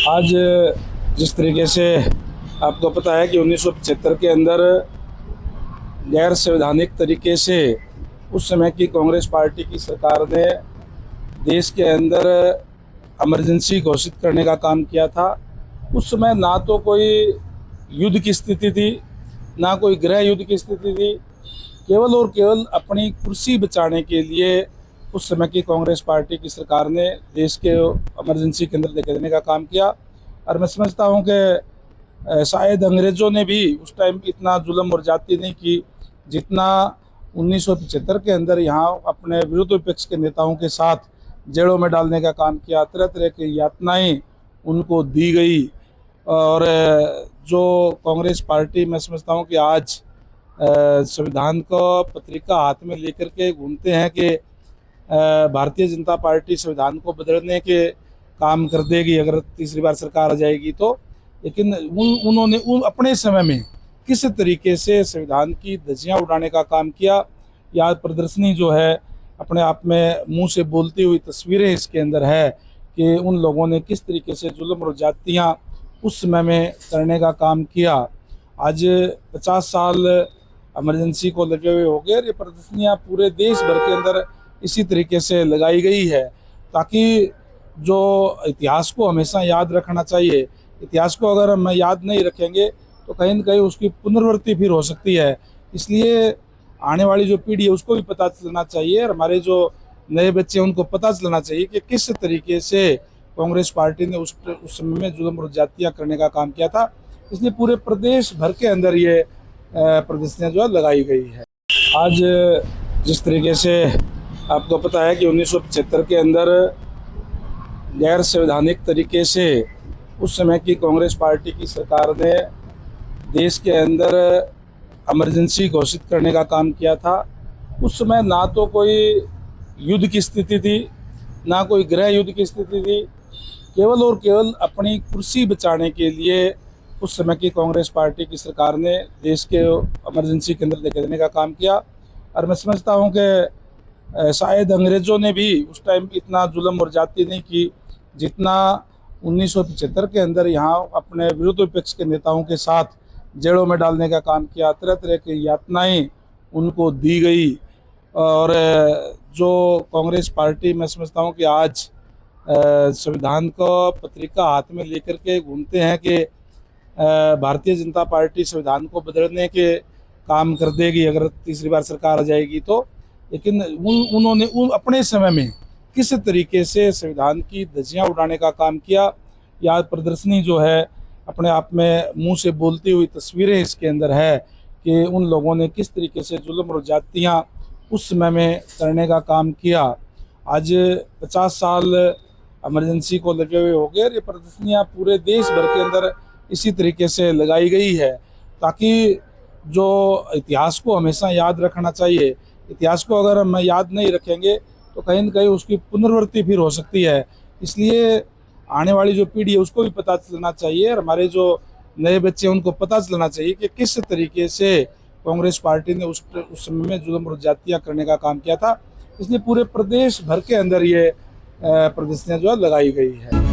आज जिस तरीके से आपको पता है कि 1975 के अंदर गैर संवैधानिक तरीके से उस समय की कांग्रेस पार्टी की सरकार ने देश के अंदर इमरजेंसी घोषित करने का काम किया था। उस समय ना तो कोई युद्ध की स्थिति थी, ना कोई गृह युद्ध की स्थिति थी। केवल और केवल अपनी कुर्सी बचाने के लिए उस समय की कांग्रेस पार्टी की सरकार ने देश के इमरजेंसी के अंदर लेकर देने का काम किया। और मैं समझता हूँ कि शायद अंग्रेज़ों ने भी उस टाइम इतना जुल्म और जाति नहीं की जितना 1975 के अंदर यहाँ अपने विरोध विपक्ष के नेताओं के साथ जेलों में डालने का काम किया। तरह तरह की यातनाएं उनको दी गई। और जो कांग्रेस पार्टी, मैं समझता हूँ कि आज संविधान को पत्रिका हाथ में लेकर के घूमते हैं कि भारतीय जनता पार्टी संविधान को बदलने के काम कर देगी अगर तीसरी बार सरकार आ जाएगी तो। लेकिन उन्होंने अपने समय में किस तरीके से संविधान की धज्जियां उड़ाने का काम किया, या प्रदर्शनी जो है अपने आप में मुंह से बोलती हुई तस्वीरें इसके अंदर है कि उन लोगों ने किस तरीके से जुल्म और जातियाँ उस समय में करने का काम किया। आज 50 साल इमरजेंसी को लगे हुए हो गए। ये प्रदर्शनियाँ पूरे देश भर के अंदर इसी तरीके से लगाई गई है ताकि जो इतिहास को हमेशा याद रखना चाहिए। इतिहास को अगर हम याद नहीं रखेंगे तो कहीं न कहीं उसकी पुनरावृत्ति फिर हो सकती है। इसलिए आने वाली जो पीढ़ी है उसको भी पता चलना चाहिए, और हमारे जो नए बच्चे हैं उनको पता चलना चाहिए कि किस तरीके से कांग्रेस पार्टी ने उस समय में जुल्म और जातियाँ करने का काम किया था। इसलिए पूरे प्रदेश भर के अंदर ये प्रदर्शनियाँ जो है लगाई गई है। आज जिस तरीके से आपको पता है कि 1975 के अंदर गैर संवैधानिक तरीके से उस समय की कांग्रेस पार्टी की सरकार ने देश के अंदर इमरजेंसी घोषित करने का काम किया था। उस समय ना तो कोई युद्ध की स्थिति थी, ना कोई गृह युद्ध की स्थिति थी। केवल और केवल अपनी कुर्सी बचाने के लिए उस समय की कांग्रेस पार्टी की सरकार ने देश के इमरजेंसी के अंदर लेकर देने का काम किया। और मैं समझता हूँ कि शायद अंग्रेज़ों ने भी उस टाइम इतना जुल्म और जाति नहीं की जितना 1975 के अंदर यहाँ अपने विरोध विपक्ष के नेताओं के साथ जेलों में डालने का काम किया। तरह तरह की यातनाएं उनको दी गई। और जो कांग्रेस पार्टी, मैं समझता हूँ कि आज संविधान को पत्रिका हाथ में लेकर के घूमते हैं कि भारतीय जनता पार्टी संविधान को बदलने के काम कर देगी अगर तीसरी बार सरकार आ जाएगी तो। लेकिन उन्होंने अपने समय में किस तरीके से संविधान की धज्जियां उड़ाने का काम किया, या प्रदर्शनी जो है अपने आप में मुंह से बोलती हुई तस्वीरें इसके अंदर है कि उन लोगों ने किस तरीके से जुल्म और जातियाँ उस समय में करने का काम किया। आज 50 साल इमरजेंसी को लगे हुए हो गए। ये प्रदर्शनियाँ पूरे देश भर के अंदर इसी तरीके से लगाई गई है ताकि जो इतिहास को हमेशा याद रखना चाहिए। इतिहास को अगर हम याद नहीं रखेंगे तो कहीं न कहीं उसकी पुनरावृत्ति फिर हो सकती है। इसलिए आने वाली जो पीढ़ी है उसको भी पता चलना चाहिए, और हमारे जो नए बच्चे हैं उनको पता चलना चाहिए कि किस तरीके से कांग्रेस पार्टी ने उस समय में जुल्म और जातियाँ करने का काम किया था। इसलिए पूरे प्रदेश भर के अंदर ये प्रदर्शनियाँ जो है लगाई गई है।